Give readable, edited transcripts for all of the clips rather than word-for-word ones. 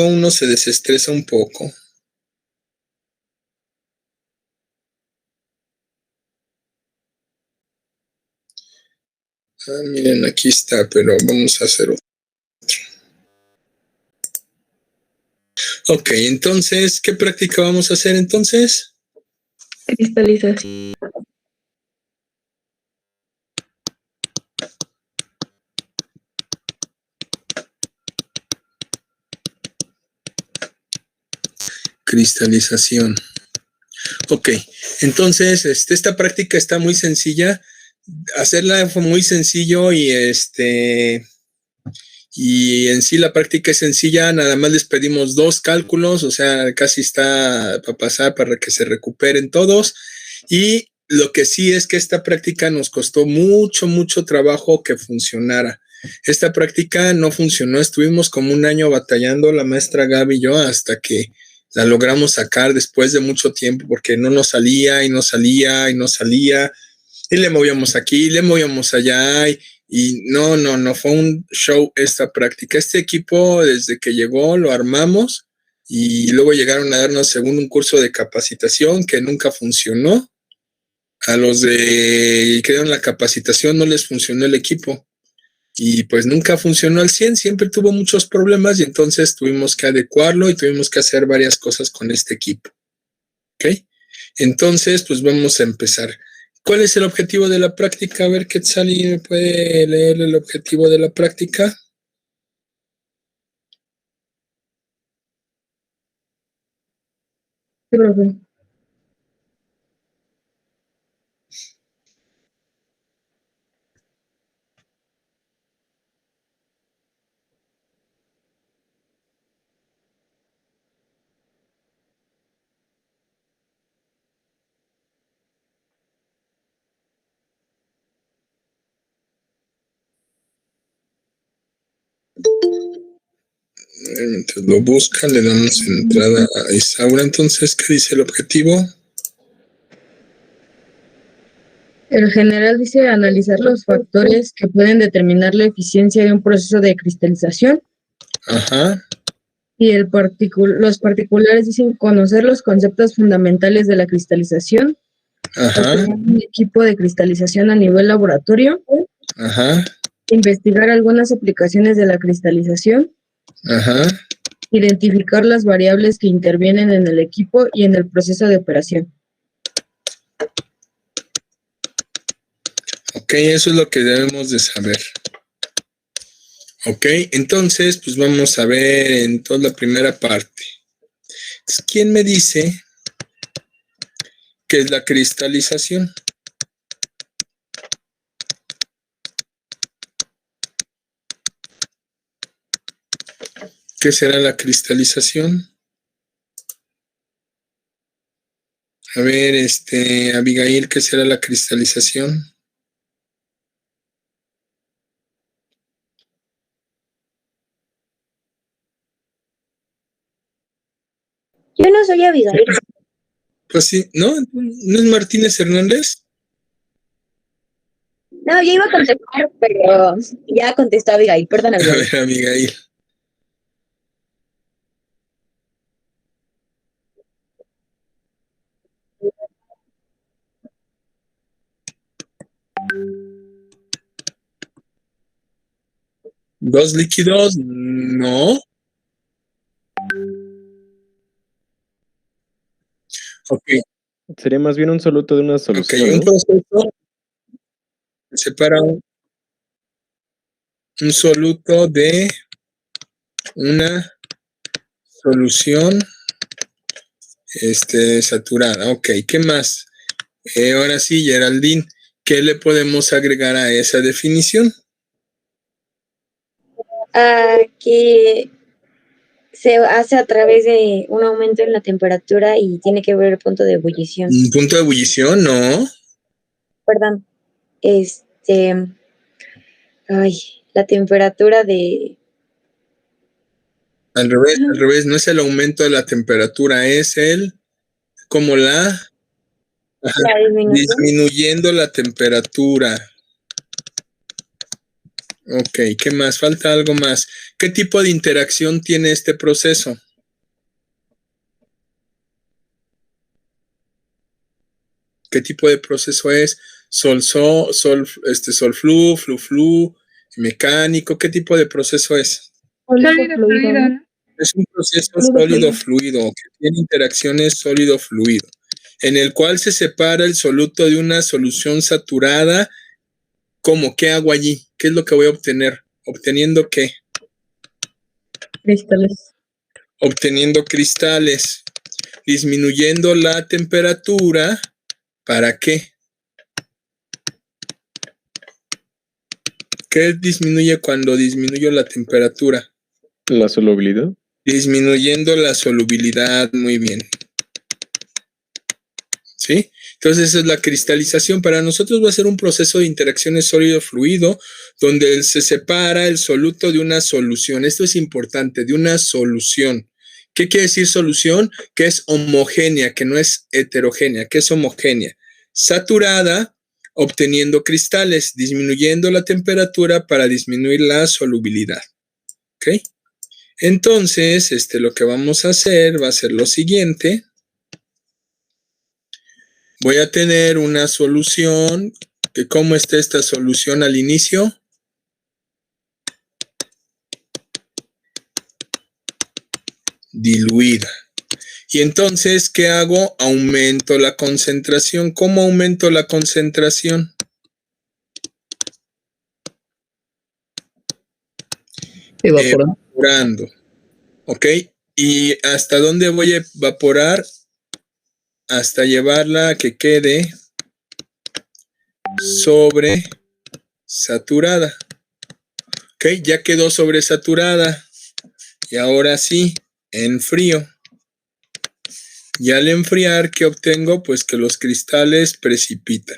uno se desestresa un poco. Miren, aquí está, pero vamos a hacer otro. Ok, entonces, ¿qué práctica vamos a hacer entonces? Cristalización. Cristalización. Ok, entonces, esta práctica está muy sencilla. Hacerla fue muy sencillo y en sí la práctica es sencilla, nada más les pedimos 2 cálculos, o sea, casi está para pasar para que se recuperen todos. Y lo que sí es que esta práctica nos costó mucho trabajo que funcionara. Esta práctica no funcionó, estuvimos como un año batallando la maestra Gaby y yo hasta que la logramos sacar después de mucho tiempo porque no nos salía y no salía y no salía. Y le movíamos aquí, le movíamos allá y no, fue un show esta práctica. Este equipo, desde que llegó, lo armamos y luego llegaron a darnos según un curso de capacitación que nunca funcionó. A los de que dieron la capacitación no les funcionó el equipo y pues nunca funcionó al 100, siempre tuvo muchos problemas y entonces tuvimos que adecuarlo y tuvimos que hacer varias cosas con este equipo. ¿Ok? Entonces, pues vamos a empezar. ¿Cuál es el objetivo de la práctica? A ver, Quetzali, ¿me puede leer el objetivo de la práctica? Sí, profe. Entonces lo busca, le damos entrada a Isaura. Entonces, ¿qué dice el objetivo? El general dice analizar los factores que pueden determinar la eficiencia de un proceso de cristalización. Ajá. Y los particulares dicen conocer los conceptos fundamentales de la cristalización. Ajá. Un equipo de cristalización a nivel laboratorio. Ajá. Investigar algunas aplicaciones de la cristalización. Ajá. Identificar las variables que intervienen en el equipo y en el proceso de operación. Ok, eso es lo que debemos de saber. Ok, entonces, pues vamos a ver en toda la primera parte. ¿Quién me dice qué es la cristalización? ¿Qué será la cristalización? A ver, Abigail, ¿qué será la cristalización? Yo no soy Abigail. Pues sí, ¿no? ¿No es Martínez Hernández? No, yo iba a contestar, pero ya contestó Abigail. Perdón, A Abigail. ver, Abigail. ¿Dos líquidos? No. Ok, Sería más bien un soluto de una ok, solución, un ¿no? proceso separa un soluto de una solución saturada. Ok, ¿qué más? Ahora sí, Geraldine, ¿qué le podemos agregar a esa definición? Que se hace a través de un aumento en la temperatura y tiene que ver el punto de ebullición. ¿Un punto de ebullición? No. Perdón. La temperatura de... Al revés, no es el aumento de la temperatura, es como la La disminución. disminuyendo la temperatura. Ok, ¿qué más? Falta algo más. ¿Qué tipo de interacción tiene este proceso? ¿Qué tipo de proceso es? Sol-flu, flu-flu, mecánico, ¿qué tipo de proceso es? Sólido fluido, ¿no? Es un proceso Sólido fluido. sólido-fluido, que tiene interacciones sólido-fluido, en el cual se separa el soluto de una solución saturada. ¿Cómo? ¿Qué hago allí? ¿Qué es lo que voy a obtener? ¿Obteniendo qué? Cristales. Obteniendo cristales, disminuyendo la temperatura. ¿Para qué? ¿Qué disminuye cuando disminuyo la temperatura? La solubilidad. Disminuyendo la solubilidad, muy bien. ¿Sí? Entonces esa es la cristalización. Para nosotros va a ser un proceso de interacciones sólido-fluido, donde se separa el soluto de una solución. Esto es importante, de una solución. ¿Qué quiere decir solución? Que es homogénea, que no es heterogénea, que es homogénea. Saturada, obteniendo cristales, disminuyendo la temperatura para disminuir la solubilidad. ¿Ok? Entonces, lo que vamos a hacer va a ser lo siguiente. Voy a tener una solución, que ¿cómo está esta solución al inicio? Diluida. Y entonces, ¿qué hago? Aumento la concentración. ¿Cómo aumento la concentración? Evaporando. ¿Ok? ¿Y hasta dónde voy a evaporar? Hasta llevarla a que quede sobresaturada. ¿Ok? Ya quedó sobresaturada. Y ahora sí, enfrío. Y al enfriar, ¿qué obtengo? Pues que los cristales precipitan.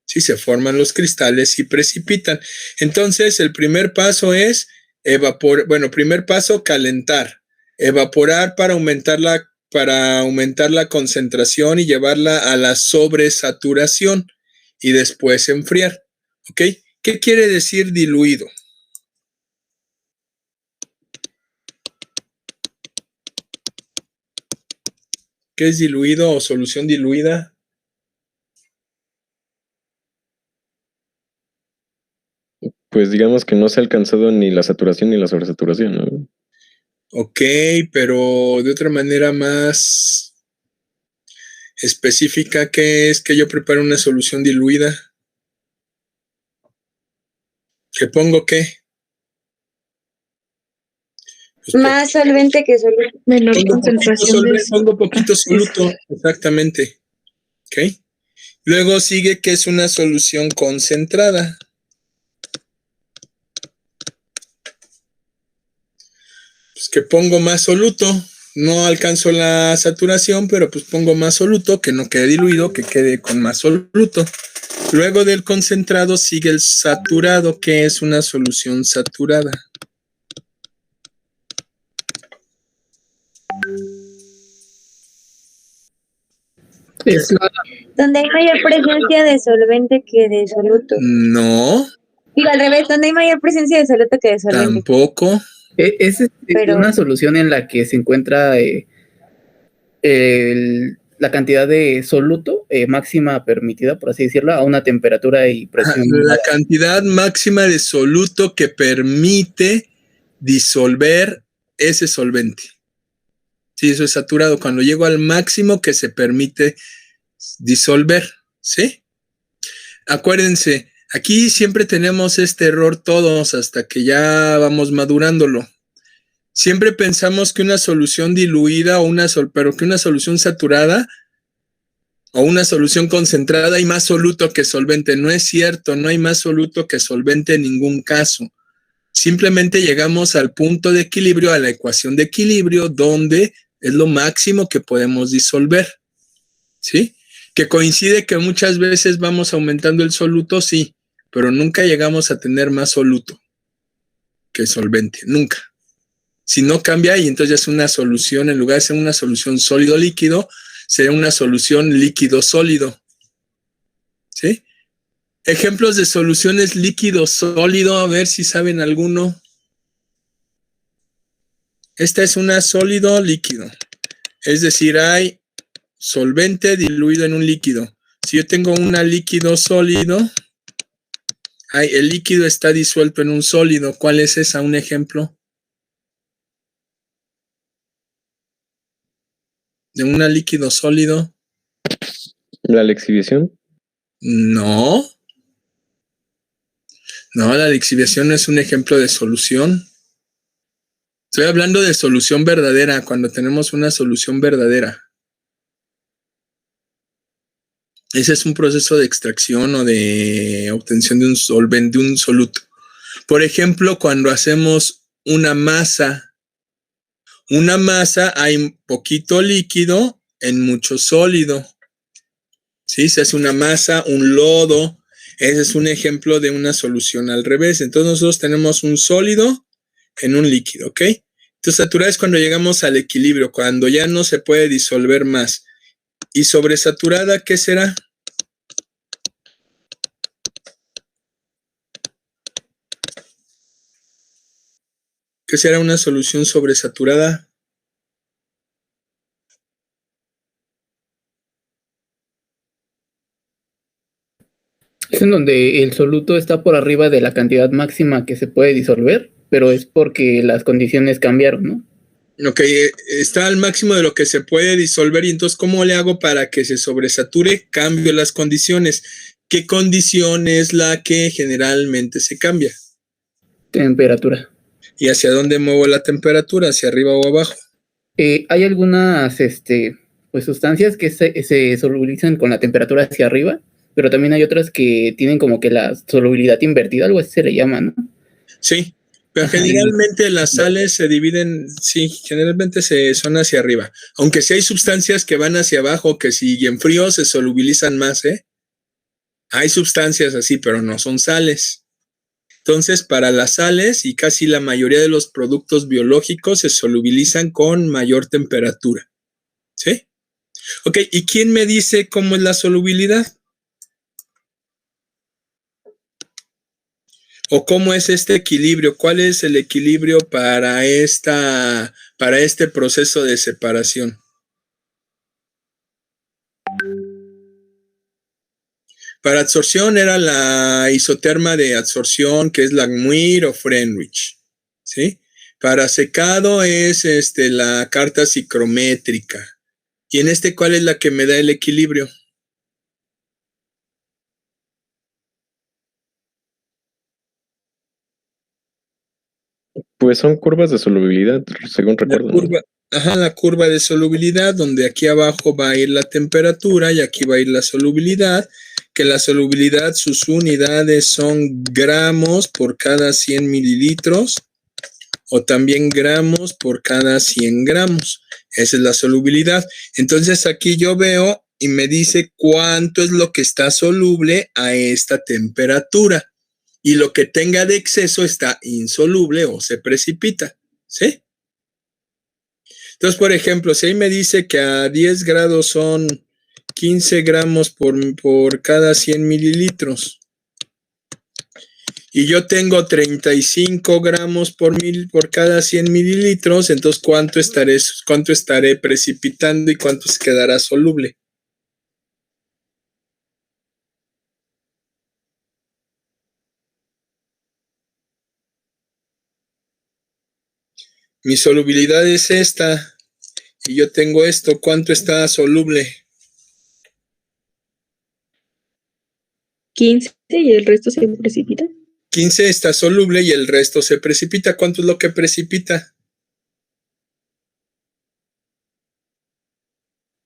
Sí, se forman los cristales y precipitan. Entonces, el primer paso es primer paso, calentar. Evaporar para aumentar la concentración y llevarla a la sobresaturación. Y después enfriar. ¿Ok? ¿Qué quiere decir diluido? ¿Qué es diluido o solución diluida? Pues digamos que no se ha alcanzado ni la saturación ni la sobresaturación, ¿no? Ok, pero de otra manera más específica, ¿qué es que yo preparo una solución diluida? ¿Que pongo qué? Pues Más solvente que soluto. Menor concentración de pongo poquito soluto, exactamente. ¿Ok? Luego sigue que es una solución concentrada. Pues que pongo más soluto. No alcanzo la saturación, pero pues pongo más soluto, que no quede diluido, que quede con más soluto. Luego del concentrado sigue el saturado, que es una solución saturada. Donde hay mayor presencia de solvente que de soluto. No. Digo, al revés, donde hay mayor presencia de soluto que de solvente. Tampoco. Es una solución en la que se encuentra la cantidad de soluto máxima permitida, por así decirlo, a una temperatura y presión. La cantidad máxima de soluto que permite disolver ese solvente. Sí, eso es saturado. Cuando llego al máximo que se permite disolver, ¿sí? Acuérdense, aquí siempre tenemos este error todos hasta que ya vamos madurándolo. Siempre pensamos que una solución diluida pero que una solución saturada o una solución concentrada hay más soluto que solvente. No es cierto, no hay más soluto que solvente en ningún caso. Simplemente llegamos al punto de equilibrio, a la ecuación de equilibrio, donde es lo máximo que podemos disolver. ¿Sí? Que coincide que muchas veces vamos aumentando el soluto, sí, pero nunca llegamos a tener más soluto que solvente, nunca. Si no cambia, y entonces ya es una solución, en lugar de ser una solución sólido-líquido, sería una solución líquido-sólido. ¿Sí? Ejemplos de soluciones líquido-sólido, a ver si saben alguno. Esta es una sólido-líquido. Es decir, hay solvente diluido en un líquido. Si yo tengo una líquido-sólido, el líquido está disuelto en un sólido. ¿Cuál es esa? Un ejemplo de una líquido-sólido. ¿La lixiviación? No, la lixiviación no es un ejemplo de solución. Estoy hablando de solución verdadera, cuando tenemos una solución verdadera. Ese es un proceso de extracción o de obtención de un solvente, de un soluto. Por ejemplo, cuando hacemos una masa hay poquito líquido en mucho sólido. ¿Sí? Se hace una masa, un lodo. Ese es un ejemplo de una solución al revés. Entonces nosotros tenemos un sólido en un líquido, ¿ok? Entonces saturada es cuando llegamos al equilibrio, cuando ya no se puede disolver más. ¿Y sobresaturada qué será? ¿Qué será una solución sobresaturada? Es en donde el soluto está por arriba de la cantidad máxima que se puede disolver, pero es porque las condiciones cambiaron, ¿no? Ok, está al máximo de lo que se puede disolver y entonces ¿cómo le hago para que se sobresature? Cambio las condiciones. ¿Qué condición es la que generalmente se cambia? Temperatura. ¿Y hacia dónde muevo la temperatura? ¿Hacia arriba o abajo? Hay algunas pues sustancias que se solubilizan con la temperatura hacia arriba, pero también hay otras que tienen como que la solubilidad invertida, algo así se le llama, ¿no? Sí, pero Ajá, generalmente las sales se dividen, sí, generalmente son hacia arriba. Aunque sí hay sustancias que van hacia abajo, que si en frío se solubilizan más, ¿eh? Hay sustancias así, pero no son sales. Entonces, para las sales y casi la mayoría de los productos biológicos se solubilizan con mayor temperatura. ¿Sí? Ok, ¿y quién me dice cómo es la solubilidad? ¿O cómo es este equilibrio? ¿Cuál es el equilibrio para este proceso de separación? Para adsorción era la isoterma de adsorción, que es Langmuir o Frenrich, ¿sí? Para secado es la carta psicrométrica. Y en ¿cuál es la que me da el equilibrio? Pues son curvas de solubilidad, según recuerdo, ¿no? La curva de solubilidad, donde aquí abajo va a ir la temperatura y aquí va a ir la solubilidad, que la solubilidad, sus unidades son gramos por cada 100 mililitros o también gramos por cada 100 gramos. Esa es la solubilidad. Entonces aquí yo veo y me dice cuánto es lo que está soluble a esta temperatura. Y lo que tenga de exceso está insoluble o se precipita. ¿Sí? Entonces, por ejemplo, si ahí me dice que a 10 grados son 15 gramos por cada 100 mililitros y yo tengo 35 gramos por cada 100 mililitros, entonces ¿cuánto estaré precipitando y cuánto se quedará soluble? Mi solubilidad es esta y yo tengo esto, ¿cuánto está soluble? 15 y el resto se precipita. 15 está soluble y el resto se precipita. ¿Cuánto es lo que precipita?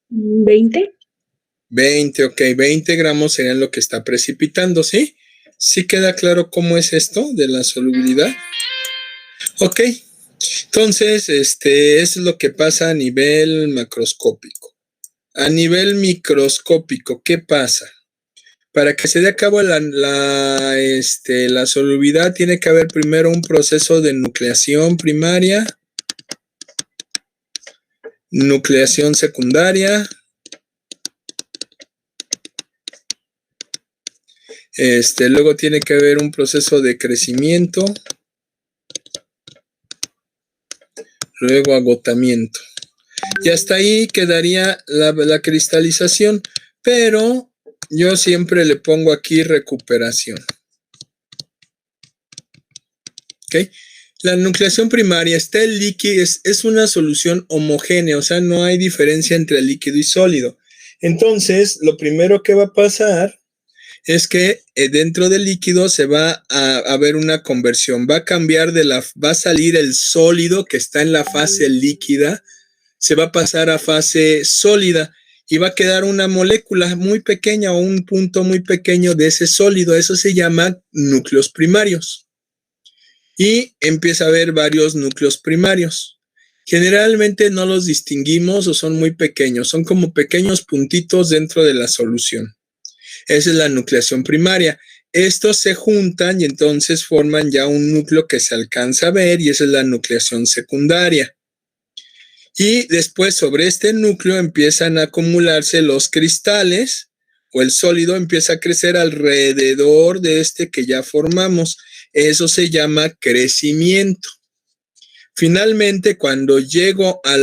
20. 20, ok, 20 gramos serían lo que está precipitando, ¿sí? ¿Sí queda claro cómo es esto de la solubilidad? Ok, entonces, eso es lo que pasa a nivel macroscópico. A nivel microscópico, ¿qué pasa? Para que se dé a cabo la solubilidad, tiene que haber primero un proceso de nucleación primaria, nucleación secundaria. Luego tiene que haber un proceso de crecimiento, luego agotamiento. Y hasta ahí quedaría la cristalización, pero yo siempre le pongo aquí recuperación. ¿Ok? La nucleación primaria está el líquido, es una solución homogénea, o sea, no hay diferencia entre líquido y sólido. Entonces, lo primero que va a pasar es que dentro del líquido se va a ver una conversión, va a salir el sólido que está en la fase líquida, se va a pasar a fase sólida y va a quedar una molécula muy pequeña o un punto muy pequeño de ese sólido, eso se llama núcleos primarios. Y empieza a haber varios núcleos primarios. Generalmente no los distinguimos o son muy pequeños, son como pequeños puntitos dentro de la solución. Esa es la nucleación primaria. Estos se juntan y entonces forman ya un núcleo que se alcanza a ver y esa es la nucleación secundaria. Y después sobre este núcleo empiezan a acumularse los cristales o el sólido empieza a crecer alrededor de este que ya formamos. Eso se llama crecimiento. Finalmente, cuando llego a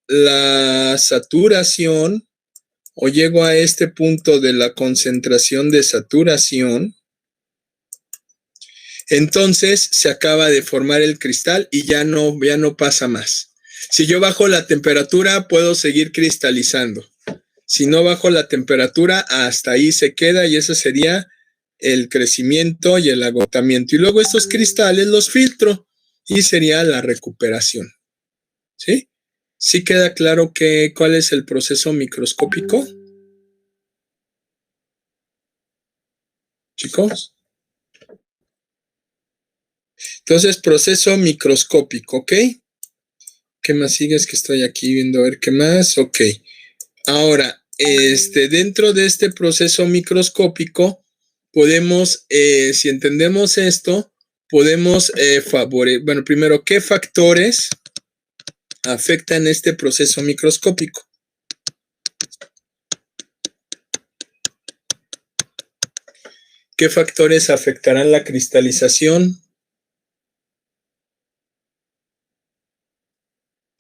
la saturación o llego a este punto de la concentración de saturación, entonces se acaba de formar el cristal y ya no pasa más. Si yo bajo la temperatura, puedo seguir cristalizando. Si no bajo la temperatura, hasta ahí se queda y ese sería el crecimiento y el agotamiento. Y luego estos cristales los filtro y sería la recuperación. ¿Sí? ¿Sí queda claro cuál es el proceso microscópico? Chicos. Entonces, proceso microscópico, ¿ok? ¿Qué más sigues? Que estoy aquí viendo a ver qué más. Ok. Ahora, dentro de este proceso microscópico, podemos, si entendemos esto, podemos bueno, primero, ¿qué factores afectan este proceso microscópico? ¿Qué factores afectarán la cristalización?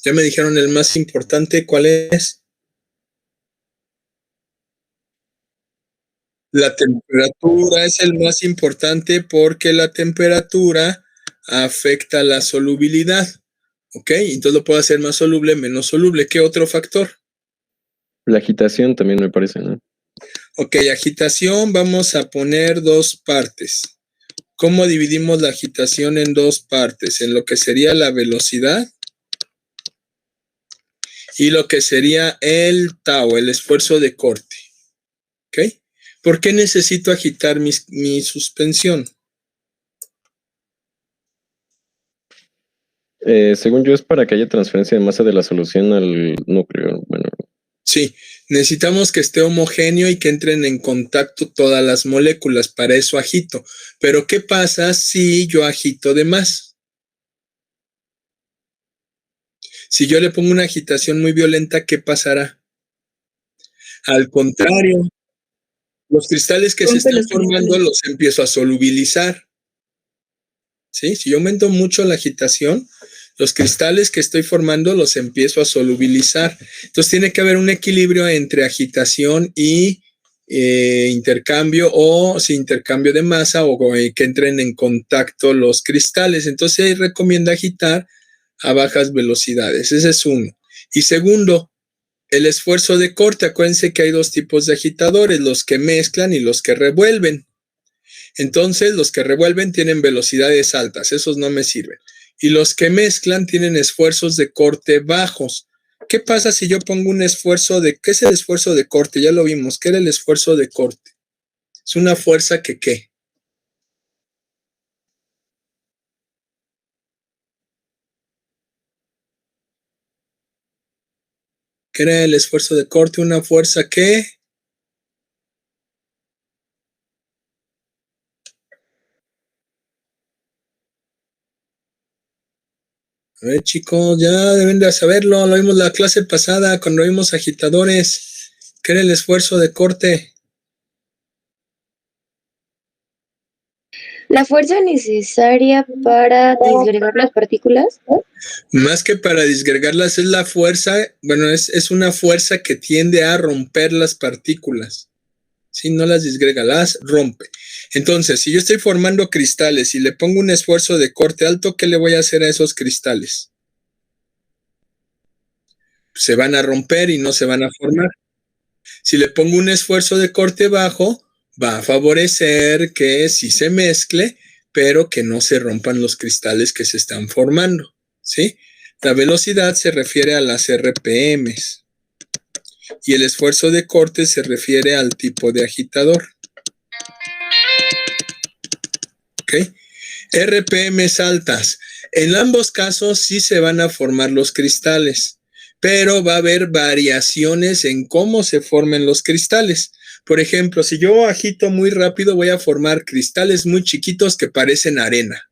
Ya me dijeron el más importante, ¿cuál es? La temperatura es el más importante porque la temperatura afecta la solubilidad. ¿Ok? Entonces lo puedo hacer más soluble, menos soluble. ¿Qué otro factor? La agitación también me parece, ¿no? Ok, agitación, vamos a poner dos partes. ¿Cómo dividimos la agitación en dos partes? En lo que sería la velocidad y lo que sería el tau, el esfuerzo de corte. ¿Ok? ¿Por qué necesito agitar mi suspensión? Según yo es para que haya transferencia de masa de la solución al núcleo. Bueno, Sí, necesitamos que esté homogéneo y que entren en contacto todas las moléculas, para eso agito. Pero ¿qué pasa si yo agito de más? Si yo le pongo una agitación muy violenta, ¿qué pasará? Al contrario, los cristales que se Rompe están los formando cristales. los empiezo a solubilizar. ¿Sí? Si yo aumento mucho la agitación, los cristales que estoy formando los empiezo a solubilizar. Entonces tiene que haber un equilibrio entre agitación y intercambio intercambio de masa o que entren en contacto los cristales. Entonces ahí recomienda agitar a bajas velocidades. Ese es uno. Y segundo, el esfuerzo de corte. Acuérdense que hay dos tipos de agitadores, los que mezclan y los que revuelven. Entonces, los que revuelven tienen velocidades altas, esos no me sirven. Y los que mezclan tienen esfuerzos de corte bajos. ¿Qué pasa si yo pongo un esfuerzo ¿qué es el esfuerzo de corte? Ya lo vimos, ¿qué era el esfuerzo de corte? Es una fuerza que ¿qué? ¿Qué era el esfuerzo de corte? Una fuerza que... A ver, chicos, ya deben de saberlo. Lo vimos la clase pasada cuando vimos agitadores. ¿Qué era el esfuerzo de corte? La fuerza necesaria para disgregar las partículas. Más que para disgregarlas, es la fuerza, bueno, es una fuerza que tiende a romper las partículas. Si no las disgrega, las rompe. Entonces, si yo estoy formando cristales y le pongo un esfuerzo de corte alto, ¿qué le voy a hacer a esos cristales? Se van a romper y no se van a formar. Si le pongo un esfuerzo de corte bajo, va a favorecer que sí se mezcle, pero que no se rompan los cristales que se están formando, ¿sí? La velocidad se refiere a las RPMs y el esfuerzo de corte se refiere al tipo de agitador. ¿Ok? RPMs altas. En ambos casos sí se van a formar los cristales, pero va a haber variaciones en cómo se formen los cristales. Por ejemplo, si yo agito muy rápido, voy a formar cristales muy chiquitos que parecen arena.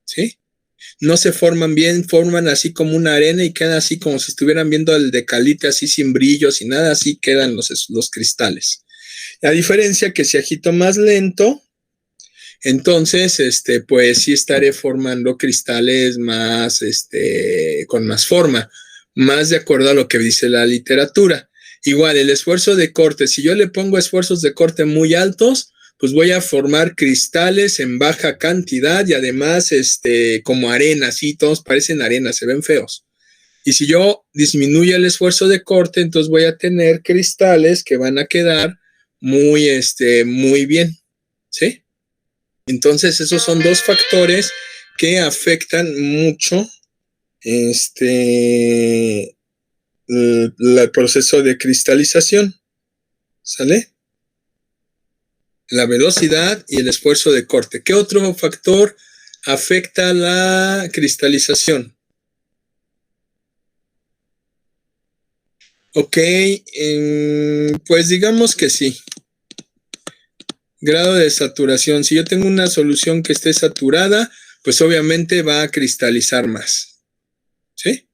¿Sí? No se forman bien, forman así como una arena y quedan así como si estuvieran viendo el decalite así sin brillos y nada, así quedan los cristales. La diferencia que si agito más lento, entonces, pues sí estaré formando cristales más, con más forma, más de acuerdo a lo que dice la literatura. Igual, el esfuerzo de corte, si yo le pongo esfuerzos de corte muy altos, pues voy a formar cristales en baja cantidad y además, como arena, sí, todos parecen arena, se ven feos. Y si yo disminuyo el esfuerzo de corte, entonces voy a tener cristales que van a quedar muy, muy bien, ¿sí? Entonces, esos son dos factores que afectan mucho el proceso de cristalización. ¿Sale? La velocidad y el esfuerzo de corte. ¿Qué otro factor afecta la cristalización? Ok, pues digamos que sí. Grado de saturación. Si yo tengo una solución que esté saturada, pues obviamente va a cristalizar más. ¿Sí?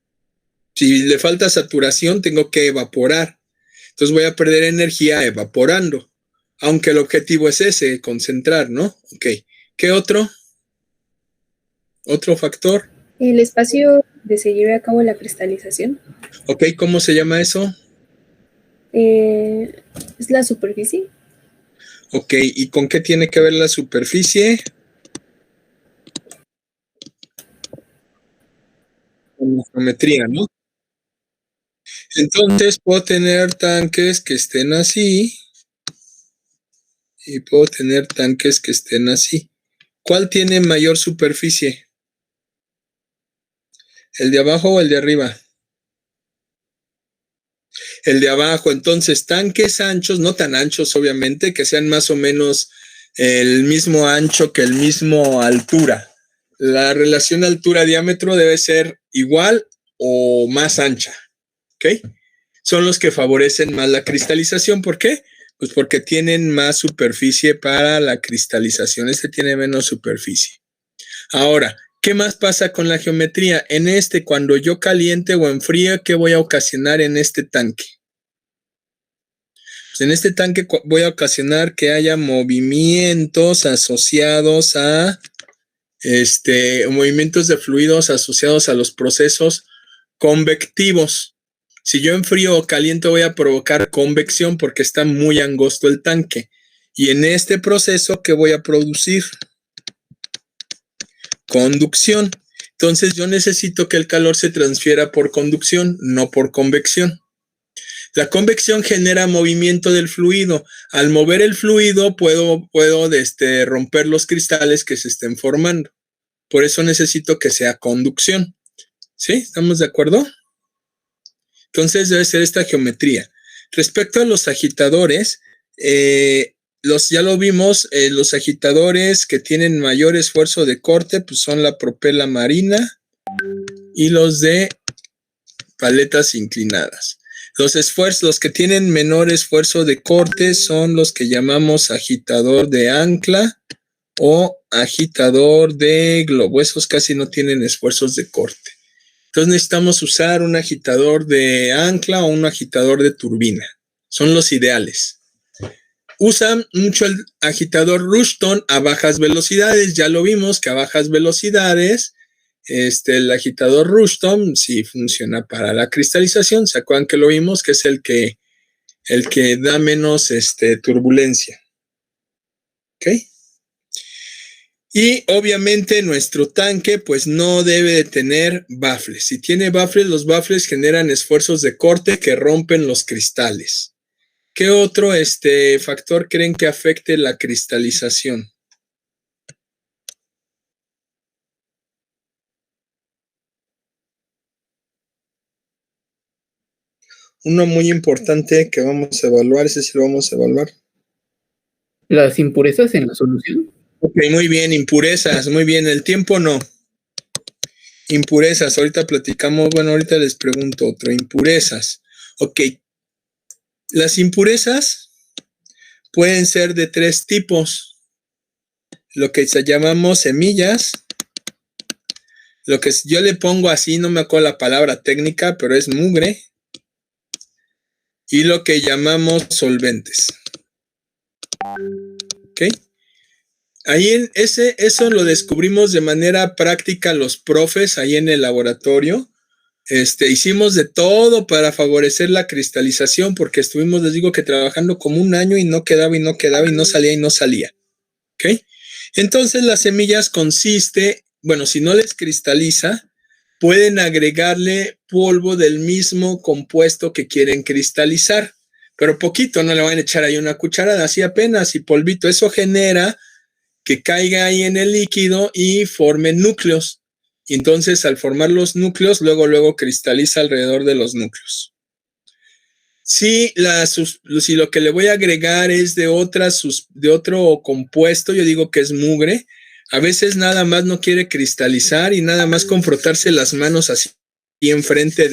Si le falta saturación, tengo que evaporar. Entonces voy a perder energía evaporando. Aunque el objetivo es ese, concentrar, ¿no? Ok. ¿Qué otro? ¿Otro factor? El espacio donde se lleve a cabo la cristalización. Ok, ¿cómo se llama eso? Es la superficie. Ok, ¿y con qué tiene que ver la superficie? Con la geometría, ¿no? Entonces puedo tener tanques que estén así y puedo tener tanques que estén así. ¿Cuál tiene mayor superficie? ¿El de abajo o el de arriba? El de abajo. Entonces, tanques anchos, no tan anchos obviamente, que sean más o menos el mismo ancho que el mismo altura. La relación altura-diámetro debe ser igual o más ancha. ¿Ok? Son los que favorecen más la cristalización. ¿Por qué? Pues porque tienen más superficie para la cristalización. Este tiene menos superficie. Ahora, ¿qué más pasa con la geometría? Cuando yo caliente o enfríe, ¿qué voy a ocasionar en este tanque? Pues en este tanque voy a ocasionar que haya movimientos asociados a movimientos de fluidos asociados a los procesos convectivos. Si yo enfrío o caliento, voy a provocar convección porque está muy angosto el tanque. Y en este proceso, ¿qué voy a producir? Conducción. Entonces yo necesito que el calor se transfiera por conducción, no por convección. La convección genera movimiento del fluido. Al mover el fluido puedo romper los cristales que se estén formando. Por eso necesito que sea conducción. ¿Sí? ¿Estamos de acuerdo? Entonces debe ser esta geometría. Respecto a los agitadores, ya lo vimos, los agitadores que tienen mayor esfuerzo de corte pues son la propela marina y los de paletas inclinadas. Los que tienen menor esfuerzo de corte son los que llamamos agitador de ancla o agitador de globo. Esos casi no tienen esfuerzos de corte. Entonces necesitamos usar un agitador de ancla o un agitador de turbina. Son los ideales. Usan mucho el agitador Rushton a bajas velocidades. Ya lo vimos que a bajas velocidades el agitador Rushton sí funciona para la cristalización. ¿Se acuerdan que lo vimos? Que es el que da menos turbulencia. ¿Ok? Y obviamente nuestro tanque pues no debe de tener baffles. Si tiene baffles, los baffles generan esfuerzos de corte que rompen los cristales. ¿Qué otro factor creen que afecte la cristalización? Uno muy importante que vamos a evaluar, ese sí lo vamos a evaluar. Las impurezas en la solución. Ok, muy bien, impurezas, muy bien. El tiempo no. Impurezas, ahorita platicamos, bueno, ahorita les pregunto otro. Impurezas. Ok. Las impurezas pueden ser de 3 tipos. Lo que llamamos semillas. Lo que yo le pongo así, no me acuerdo la palabra técnica, pero es mugre. Y lo que llamamos solventes. ¿Ok? Ahí eso lo descubrimos de manera práctica los profes ahí en el laboratorio. Hicimos de todo para favorecer la cristalización porque estuvimos, les digo, que trabajando como un año y no quedaba y no quedaba y no salía y no salía. ¿Ok? Entonces las semillas bueno, si no les cristaliza, pueden agregarle polvo del mismo compuesto que quieren cristalizar, pero poquito, no le van a echar ahí una cucharada, así apenas y polvito. Eso genera que caiga ahí en el líquido y forme núcleos. Y entonces al formar los núcleos, luego cristaliza alrededor de los núcleos. Si lo que le voy a agregar es de otro compuesto, yo digo que es mugre, a veces nada más no quiere cristalizar y nada más con frotarse las manos así enfrente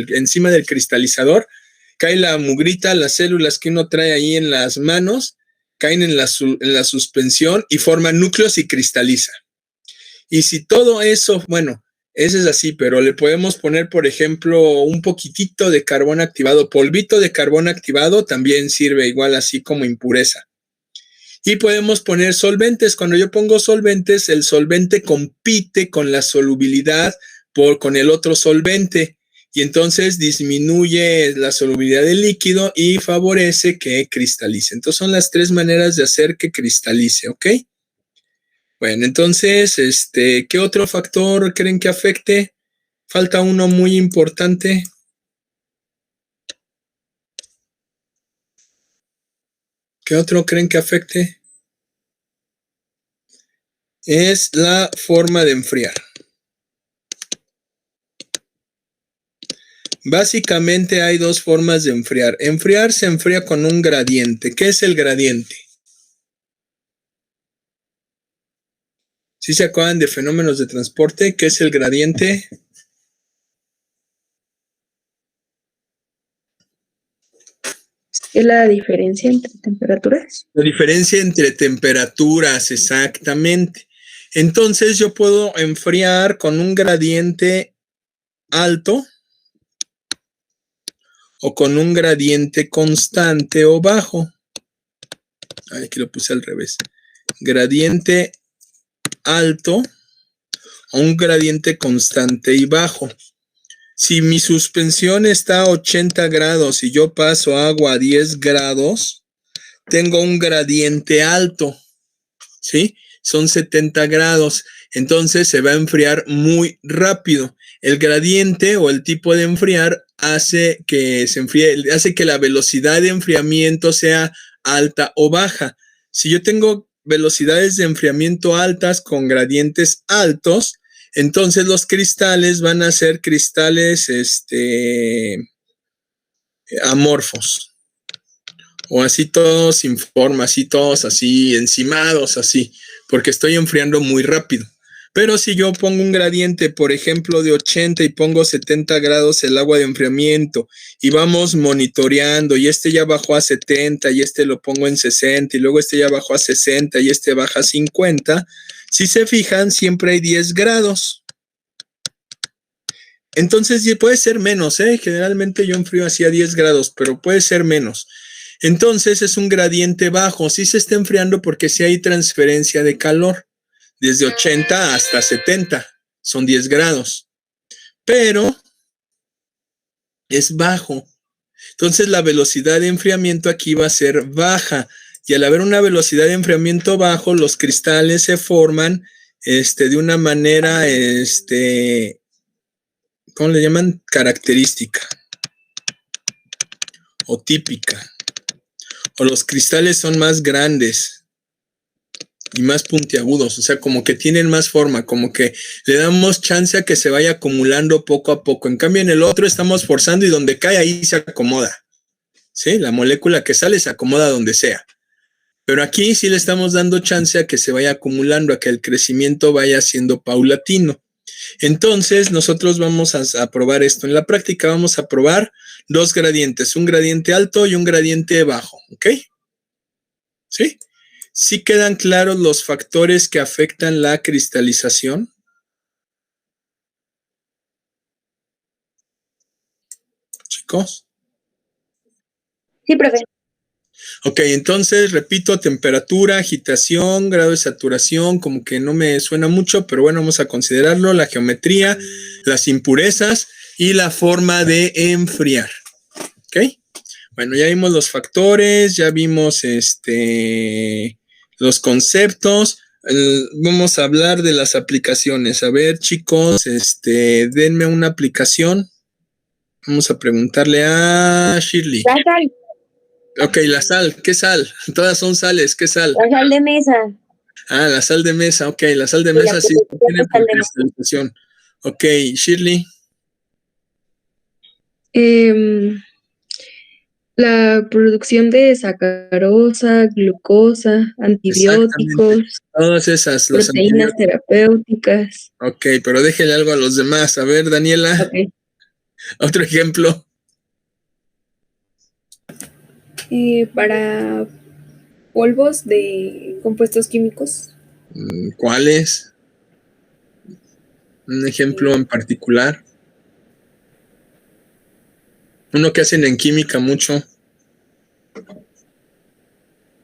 encima del cristalizador, cae la mugrita, las células que uno trae ahí en las manos, caen en la suspensión y forman núcleos y cristaliza. Y si todo eso, bueno, ese es así, pero le podemos poner, por ejemplo, un poquitito de carbón activado, polvito de carbón activado también sirve igual así como impureza. Y podemos poner solventes. Cuando yo pongo solventes, el solvente compite con la solubilidad con el otro solvente. Y entonces disminuye la solubilidad del líquido y favorece que cristalice. Entonces son las 3 maneras de hacer que cristalice, ¿ok? Bueno, entonces, ¿qué otro factor creen que afecte? Falta uno muy importante. ¿Qué otro creen que afecte? Es la forma de enfriar. Básicamente hay 2 formas de enfriar. Enfriar se enfría con un gradiente. ¿Qué es el gradiente? ¿Sí se acuerdan de fenómenos de transporte? ¿Qué es el gradiente? ¿Es la diferencia entre temperaturas? La diferencia entre temperaturas, exactamente. Entonces yo puedo enfriar con un gradiente alto o con un gradiente constante o bajo. Aquí lo puse al revés. Gradiente alto o un gradiente constante y bajo. Si mi suspensión está a 80 grados y yo paso agua a 10 grados, tengo un gradiente alto, ¿sí? Son 70 grados. Entonces se va a enfriar muy rápido. El gradiente o el tipo de enfriar hace que se enfríe, hace que la velocidad de enfriamiento sea alta o baja. Si yo tengo velocidades de enfriamiento altas con gradientes altos, entonces los cristales van a ser cristales amorfos. O así todos sin forma, así todos así encimados, así, porque estoy enfriando muy rápido. Pero si yo pongo un gradiente, por ejemplo, de 80 y pongo 70 grados el agua de enfriamiento y vamos monitoreando y ya bajó a 70 y lo pongo en 60 y luego ya bajó a 60 y baja a 50, si se fijan, siempre hay 10 grados. Entonces puede ser menos, generalmente yo enfrío así a 10 grados, pero puede ser menos. Entonces es un gradiente bajo, sí se está enfriando porque sí hay transferencia de calor, desde 80 hasta 70, son 10 grados, pero es bajo. Entonces la velocidad de enfriamiento aquí va a ser baja, y al haber una velocidad de enfriamiento bajo, los cristales se forman de una manera, ¿cómo le llaman? Característica o típica. O los cristales son más grandes y más puntiagudos, o sea, como que tienen más forma, como que le damos chance a que se vaya acumulando poco a poco. En cambio, en el otro estamos forzando y donde cae ahí se acomoda. ¿Sí? La molécula que sale se acomoda donde sea. Pero aquí sí le estamos dando chance a que se vaya acumulando, a que el crecimiento vaya siendo paulatino. Entonces, nosotros vamos a probar esto. En la práctica vamos a probar dos gradientes, un gradiente alto y un gradiente bajo, ¿ok? ¿Sí? ¿Sí quedan claros los factores que afectan la cristalización? Chicos. Sí, profe. Ok, entonces, repito, temperatura, agitación, grado de saturación, como que no me suena mucho, pero bueno, vamos a considerarlo, la geometría, las impurezas y la forma de enfriar. Ok, bueno, ya vimos los factores, ya vimos los conceptos, vamos a hablar de las aplicaciones. A ver, chicos, denme una aplicación. Vamos a preguntarle a Shirley. La sal. Ok, la sal, ¿qué sal? Todas son sales, ¿qué sal? La sal de mesa. Ah, la sal de mesa, ok, la sal de Y la mesa sí producción tiene de sal de mesa. cristalización. Ok, Shirley, La producción de sacarosa, glucosa, antibióticos, todas esas, los proteínas antibióticos. terapéuticas. Ok, pero déjele algo a los demás. A ver, Daniela, Ok. otro ejemplo. Para polvos de compuestos químicos. ¿Cuáles? Un ejemplo en particular. Uno que hacen en química mucho.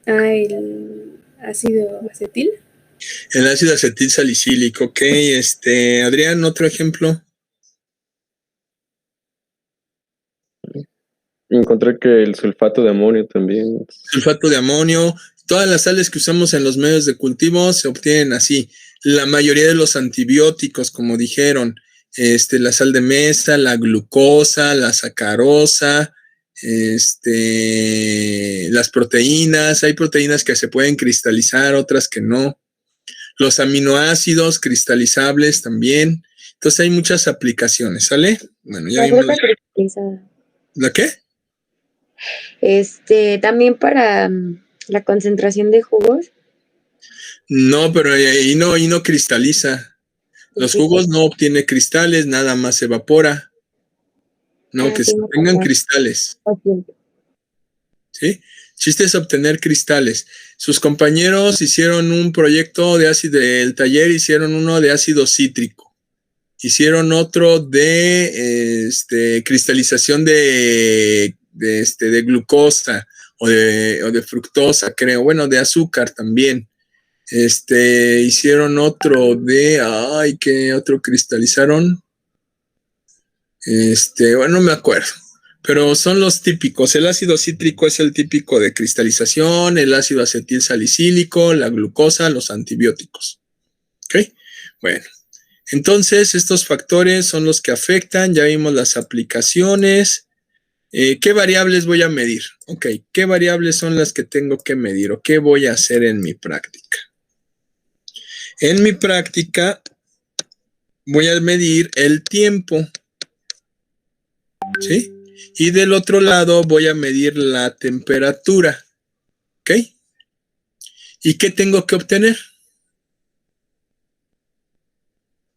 El ácido acetil. El ácido acetil salicílico, ok. Adrián, otro ejemplo. Encontré que el sulfato de amonio también. Sulfato de amonio. Todas las sales que usamos en los medios de cultivo se obtienen así. La mayoría de los antibióticos, como dijeron, la sal de mesa, la glucosa, la sacarosa, las proteínas. Hay proteínas que se pueden cristalizar, otras que no. Los aminoácidos cristalizables también. Entonces hay muchas aplicaciones, ¿sale? Bueno, ya La vimos. fruta cristalizada. ¿La qué? También para la concentración de jugos. No, pero ahí no cristaliza. Los jugos no obtiene cristales, nada más se evapora. No, que se tengan cristales. ¿Sí? Chiste es obtener cristales. Sus compañeros hicieron un proyecto de ácido, del taller hicieron uno de ácido cítrico. Hicieron otro de cristalización de glucosa o de fructosa, creo. Bueno, de azúcar también. Hicieron otro de, ¿qué otro cristalizaron? Bueno, no me acuerdo, pero son los típicos. El ácido cítrico es el típico de cristalización, el ácido acetil salicílico, la glucosa, los antibióticos. ¿Ok? Bueno, entonces estos factores son los que afectan, ya vimos las aplicaciones. ¿Qué variables voy a medir? Ok, ¿qué variables son las que tengo que medir o qué voy a hacer en mi práctica? En mi práctica voy a medir el tiempo, ¿sí? Y del otro lado voy a medir la temperatura, ¿ok? ¿Y qué tengo que obtener?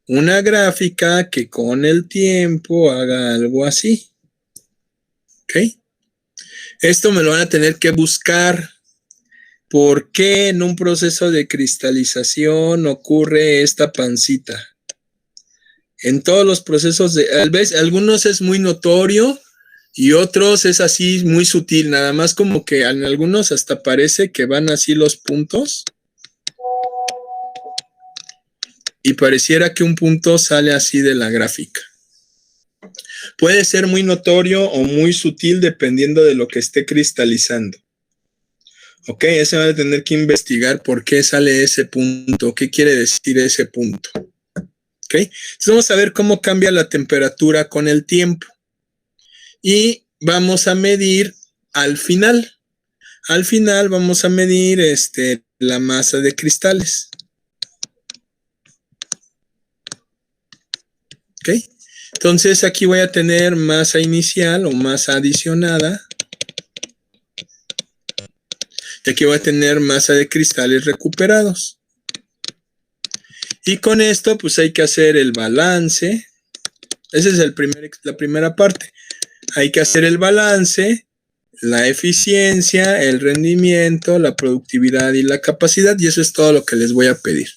Una gráfica que con el tiempo haga algo así, ¿ok? Esto me lo van a tener que buscar. ¿Por qué en un proceso de cristalización ocurre esta pancita? En todos los procesos algunos es muy notorio Y otros es así muy sutil, nada más como que en algunos hasta parece que van así los puntos. Y pareciera que un punto sale así de la gráfica. Puede ser muy notorio o muy sutil dependiendo de lo que esté cristalizando. Ok, ese va a tener que investigar por qué sale ese punto, qué quiere decir ese punto. Ok, entonces vamos a ver cómo cambia la temperatura con el tiempo. Y vamos a medir al final. Al final vamos a medir la masa de cristales. ¿Ok? Entonces aquí voy a tener masa inicial o masa adicionada. Y aquí voy a tener masa de cristales recuperados. Y con esto pues hay que hacer el balance. Esa es la primera parte. Hay que hacer el balance, la eficiencia, el rendimiento, la productividad y la capacidad. Y eso es todo lo que les voy a pedir.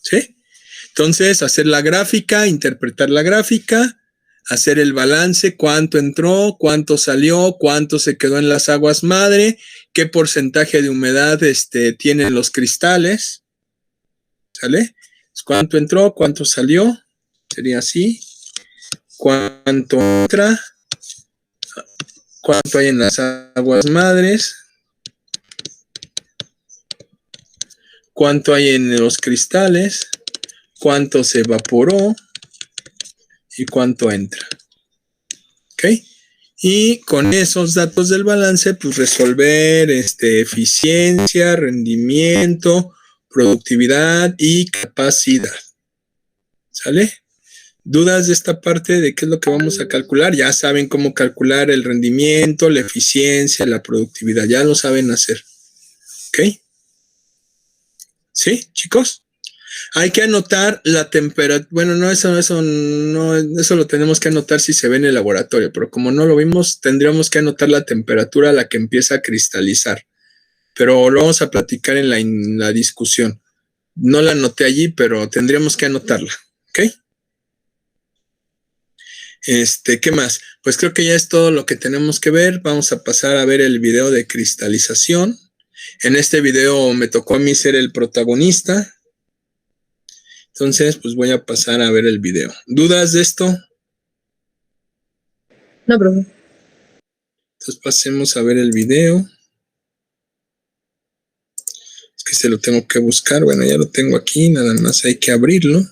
¿Sí? Entonces, hacer la gráfica, interpretar la gráfica, hacer el balance, cuánto entró, cuánto salió, cuánto se quedó en las aguas madre, qué porcentaje de humedad tienen los cristales. ¿Sale? Cuánto entró, cuánto salió. Sería así. Cuánto entra, cuánto hay en las aguas madres, cuánto hay en los cristales, cuánto se evaporó y cuánto entra. ¿Ok? Y con esos datos del balance, pues resolver eficiencia, rendimiento, productividad y capacidad. ¿Sale? ¿Dudas de esta parte de qué es lo que vamos a calcular? Ya saben cómo calcular el rendimiento, la eficiencia, la productividad. Ya lo saben hacer. ¿Ok? ¿Sí, chicos? Hay que anotar la temperatura. Bueno, no, eso lo tenemos que anotar si se ve en el laboratorio, pero como no lo vimos, tendríamos que anotar la temperatura a la que empieza a cristalizar. Pero lo vamos a platicar en la discusión. No la anoté allí, pero tendríamos que anotarla. ¿Ok? ¿Qué más? Pues creo que ya es todo lo que tenemos que ver. Vamos a pasar a ver el video de cristalización. En este video me tocó a mí ser el protagonista. Entonces, pues voy a pasar a ver el video. ¿Dudas de esto? No, profe. Entonces pasemos a ver el video. Es que se lo tengo que buscar. Bueno, ya lo tengo aquí. Nada más hay que abrirlo.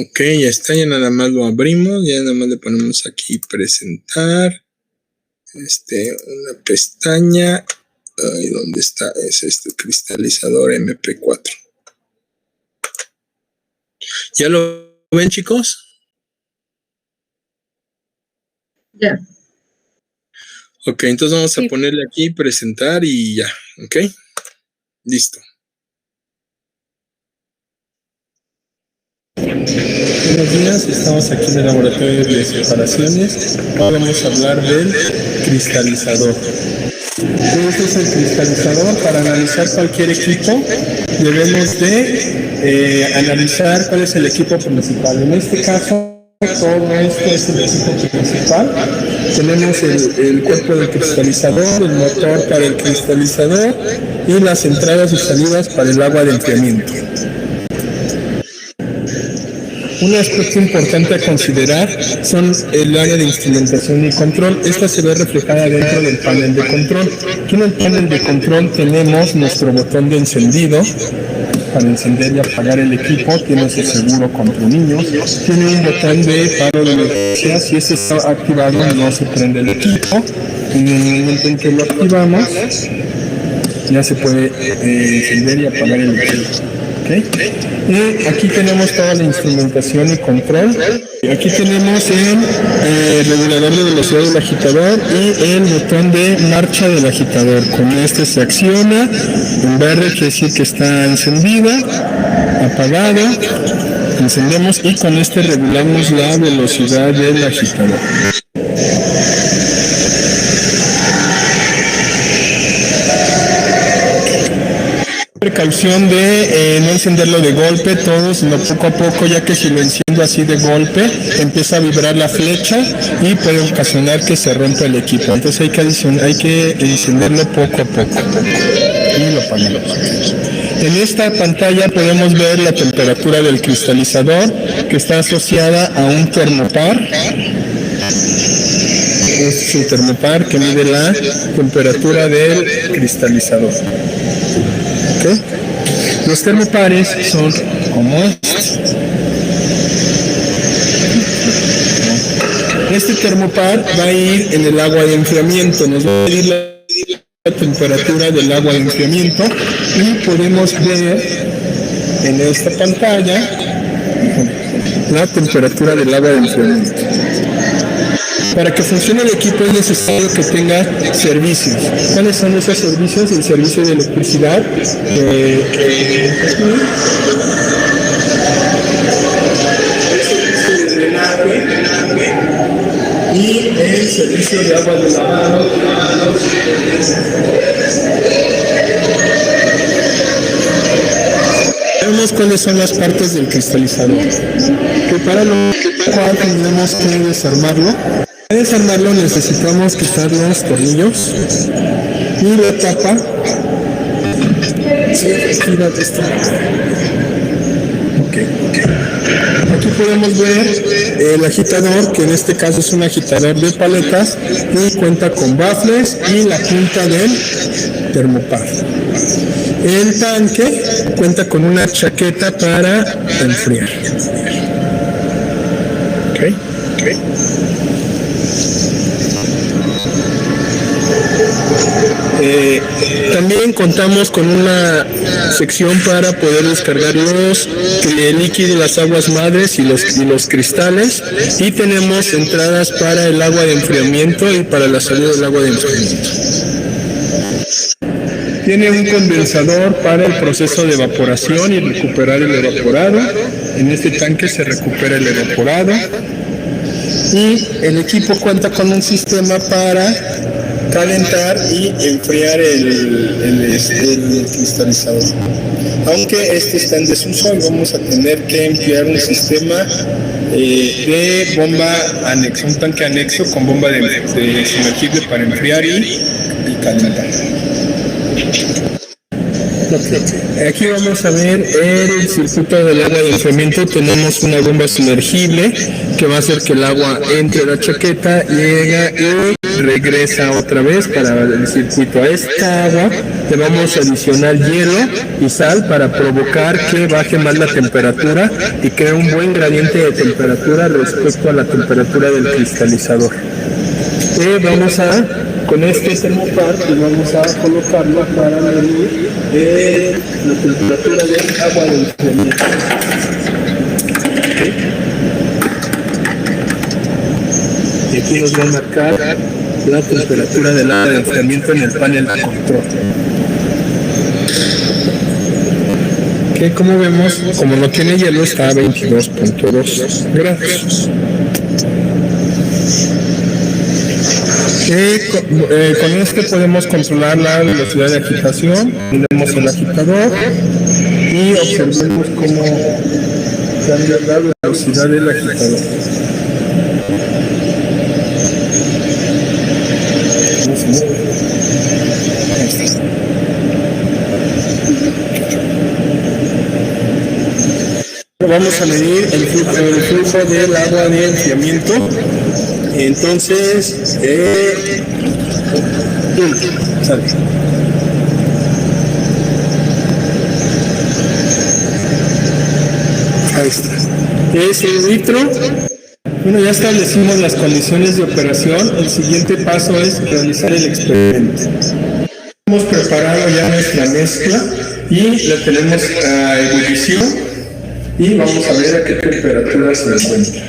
Ok, ya está, ya nada más lo abrimos, ya nada más le ponemos aquí presentar, una pestaña, ay, ¿dónde está? Es cristalizador MP4. ¿Ya lo ven, chicos? Ya. Ok, entonces vamos a Sí. ponerle aquí presentar y ya, ok, listo. Buenos días, estamos aquí en el laboratorio de separaciones. Hoy vamos a hablar del cristalizador. Este es el cristalizador. Para analizar cualquier equipo debemos de analizar cuál es el equipo principal. En este caso, todo esto es el equipo principal. Tenemos el cuerpo del cristalizador, el motor para el cristalizador y las entradas y salidas para el agua de enfriamiento. Un aspecto importante a considerar son el área de instrumentación y control. Esta se ve reflejada dentro del panel de control. Aquí en el panel de control tenemos nuestro botón de encendido para encender y apagar el equipo. Tiene su seguro contra niños. Tiene un botón de paro de emergencia. Si este está activado, no se prende el equipo. En el momento en que lo activamos, ya se puede encender y apagar el equipo. Aquí tenemos toda la instrumentación y control. Aquí tenemos el regulador de velocidad del agitador y el botón de marcha del agitador. Con este se acciona, en verde quiere decir que está encendida, apagado, encendemos y con este regulamos la velocidad del agitador. Precaución de no encenderlo de golpe todo, sino poco a poco, ya que si lo enciendo así de golpe empieza a vibrar la flecha y puede ocasionar que se rompa el equipo. Entonces hay que encenderlo poco a poco y lo apagamos. En esta pantalla podemos ver la temperatura del cristalizador, que está asociada a un termopar. Es un termopar que mide la temperatura del cristalizador. ¿Okay? Los termopares son como este termopar va a ir en el agua de enfriamiento, nos va a medir la temperatura del agua de enfriamiento y podemos ver en esta pantalla la temperatura del agua de enfriamiento. Para que funcione el equipo es necesario que tenga servicios. ¿Cuáles son esos servicios? El servicio de electricidad, y el servicio de agua de lavado. Vemos cuáles son las partes del cristalizador. Que para lo cual tendremos que desarmarlo. Para desarmarlo necesitamos quitar los tornillos y la tapa. Aquí podemos ver el agitador, que en este caso es un agitador de paletas y cuenta con baffles y la punta del termopar. El tanque cuenta con una chaqueta para enfriar. También contamos con una sección para poder descargar el líquido, las aguas madres y los cristales, y tenemos entradas para el agua de enfriamiento y para la salida del agua de enfriamiento. Tiene un condensador para el proceso de evaporación y recuperar el evaporado. En este tanque se recupera el evaporado. Y el equipo cuenta con un sistema para calentar y enfriar el cristalizador. Aunque este está en desuso, vamos a tener que emplear un sistema de bomba anexo, un tanque anexo con bomba de sumergible para enfriar y calentar. Aquí vamos a ver el circuito del agua de enfriamiento. Tenemos una bomba sumergible que va a hacer que el agua entre a la chaqueta, llega y regresa otra vez para el circuito. A esta agua le vamos a adicionar hielo y sal para provocar que baje más la temperatura y cree un buen gradiente de temperatura respecto a la temperatura del cristalizador. Con este termopar vamos a colocarlo para medir la temperatura del agua de enfriamiento. Y aquí nos va a marcar la temperatura del agua de enfriamiento en el panel de control. Que como vemos, como no tiene hielo, está a 22.2 grados. Con este podemos controlar la velocidad de agitación. Tenemos el agitador y observemos cómo cambia la velocidad del agitador. Vamos a medir el flujo del agua de enfriamiento. Entonces, sale. Ahí está. Es el litro. Bueno, ya establecimos las condiciones de operación. El siguiente paso es realizar el experimento. Hemos preparado ya nuestra mezcla. y la tenemos a ebullición y vamos a ver a qué temperatura se encuentra.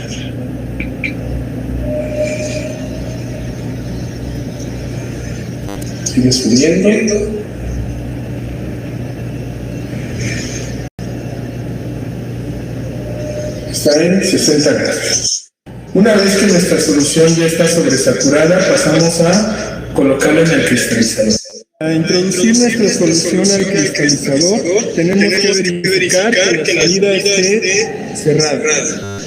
Sigue subiendo. Está en 60 grados. Una vez que nuestra solución ya está sobresaturada, pasamos a colocarla en el cristalizador. Para introducir nuestra solución al cristalizador, tenemos que verificar que la salida esté cerrada.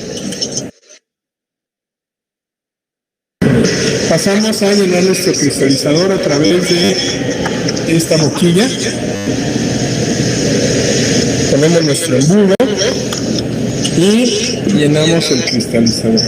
Pasamos a llenar nuestro cristalizador a través de esta boquilla. Ponemos nuestro embudo y llenamos el cristalizador.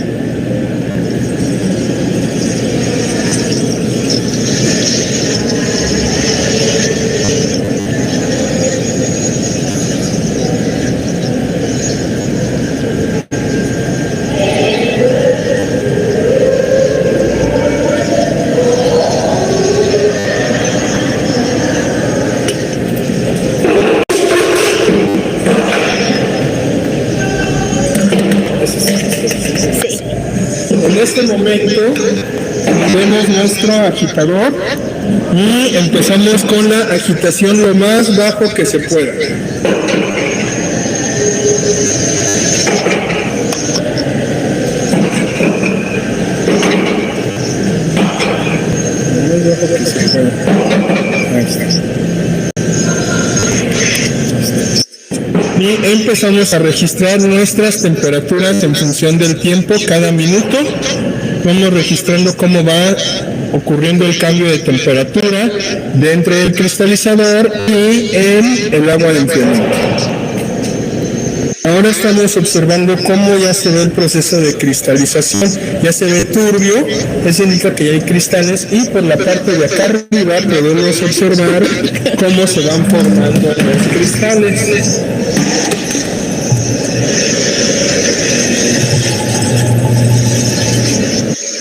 En este momento vemos nuestro agitador y empezamos con la agitación lo más bajo que se pueda. Y empezamos a registrar nuestras temperaturas en función del tiempo cada minuto. Vamos registrando cómo va ocurriendo el cambio de temperatura dentro del cristalizador y en el agua de enfriamiento. Ahora estamos observando cómo ya se ve el proceso de cristalización. Ya se ve turbio, eso indica que ya hay cristales, y por la parte de acá arriba podemos observar cómo se van formando los cristales.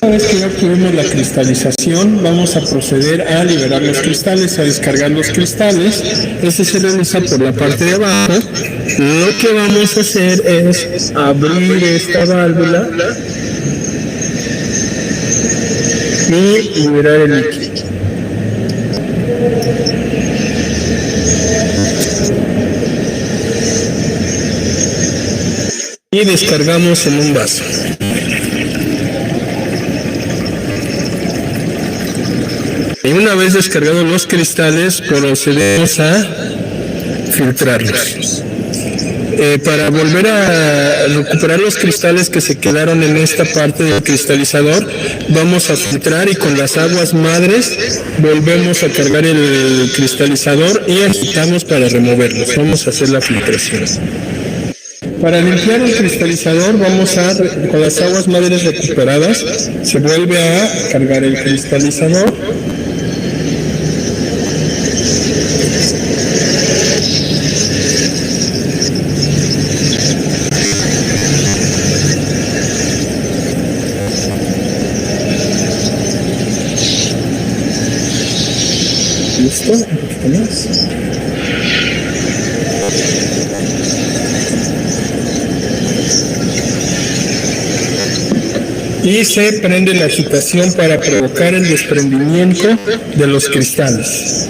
Una vez que ya obtuvimos la cristalización, vamos a proceder a liberar los cristales, a descargar los cristales. Este se realiza por la parte de abajo. Lo que vamos a hacer es abrir esta válvula y liberar el líquido. Y descargamos en un vaso. Y una vez descargados los cristales, procedemos a filtrarlos. Para volver a recuperar los cristales que se quedaron en esta parte del cristalizador, vamos a filtrar y con las aguas madres volvemos a cargar el cristalizador y agitamos para removerlos. Vamos a hacer la filtración. Para limpiar el cristalizador, con las aguas madres recuperadas, se vuelve a cargar el cristalizador. ¿Listo? Un poquito más. Y se prende la agitación para provocar el desprendimiento de los cristales.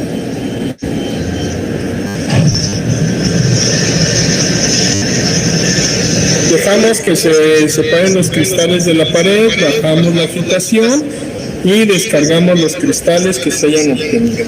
Dejamos que se separen los cristales de la pared, bajamos la agitación y descargamos los cristales que se hayan obtenido.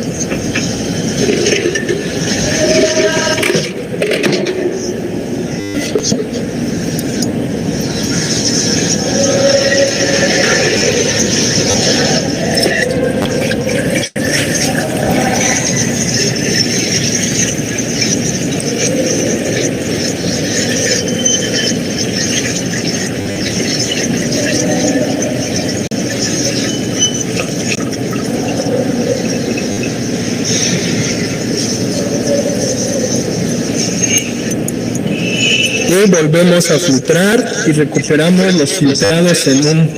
Y volvemos a filtrar y recuperamos los filtrados en un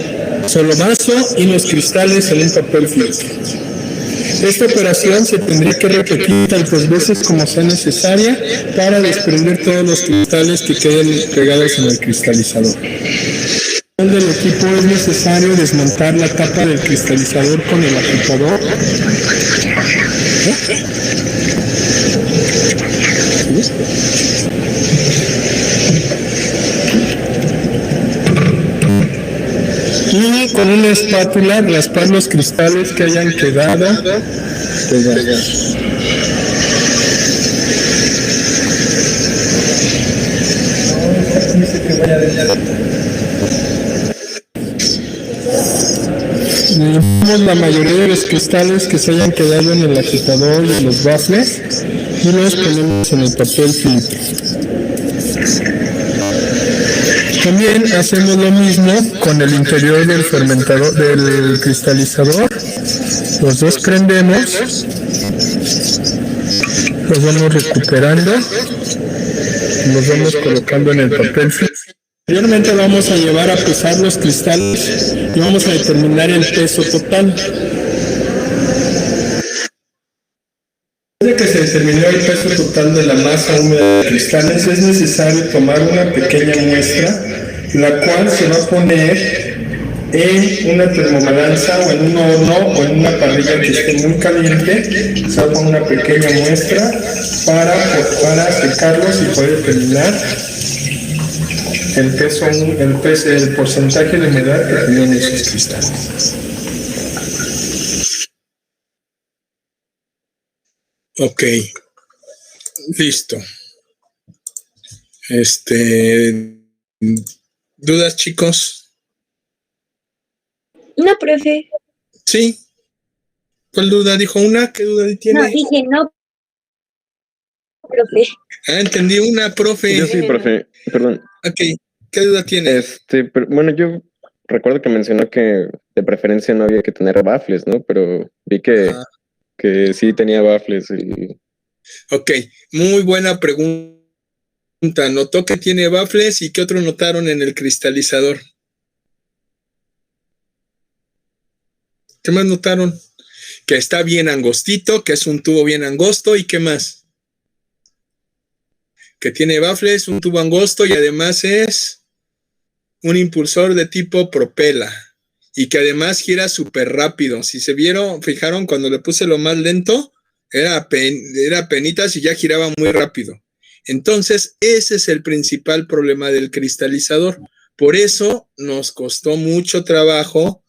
solo vaso y los cristales en un papel filtro. Esta operación se tendría que repetir tantas veces como sea necesaria para desprender todos los cristales que queden pegados en el cristalizador. Al final del equipo es necesario desmontar la tapa del cristalizador con el agitador. Y con una espátula raspar los cristales que hayan quedado pegados. Limpiamos la mayoría de los cristales que se hayan quedado en el agitador y en los baffles y los ponemos en el papel filtro. También hacemos lo mismo con el interior del fermentador, del cristalizador. Los dos prendemos, los vamos recuperando, los vamos colocando en el papel filtro. Posteriormente vamos a llevar a pesar los cristales y vamos a determinar el peso total. Después de que se determinó el peso total de la masa húmeda de cristales, es necesario tomar una pequeña muestra, la cual se va a poner en una termobalanza o en un horno o en una parrilla que esté muy caliente. Se va a poner una pequeña muestra para secarlos y poder determinar el porcentaje de humedad que tienen esos cristales. Ok, listo. ¿Dudas, chicos? No, profe. Sí. ¿Cuál duda? ¿Dijo una? ¿Qué duda tiene? No, dije no, profe. Ah, entendí una, profe. Yo sí, profe, perdón. Ok, ¿qué duda tiene? Bueno, yo recuerdo que mencionó que de preferencia no había que tener baffles, ¿no? Pero vi que sí tenía baffles. Ok, muy buena pregunta. Notó que tiene baffles y ¿qué otro notaron en el cristalizador? ¿Qué más notaron? Que está bien angostito, que es un tubo bien angosto y ¿qué más? Que tiene baffles, un tubo angosto y además es un impulsor de tipo propela y que además gira súper rápido. Si se fijaron, cuando le puse lo más lento, era penitas y ya giraba muy rápido. Entonces, ese es el principal problema del cristalizador. Por eso nos costó mucho trabajo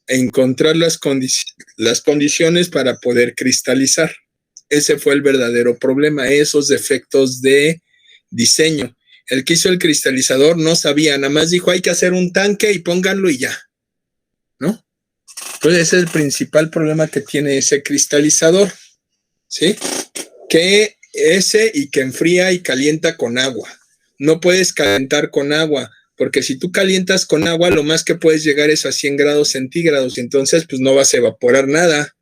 encontrar las condiciones para poder cristalizar. Ese fue el verdadero problema, esos defectos de diseño. El que hizo el cristalizador no sabía, nada más dijo hay que hacer un tanque y pónganlo y ya, ¿no? Entonces ese es el principal problema que tiene ese cristalizador, ¿sí? Que enfría y calienta con agua. No puedes calentar con agua, porque si tú calientas con agua, lo más que puedes llegar es a 100 grados centígrados, y entonces pues no vas a evaporar nada.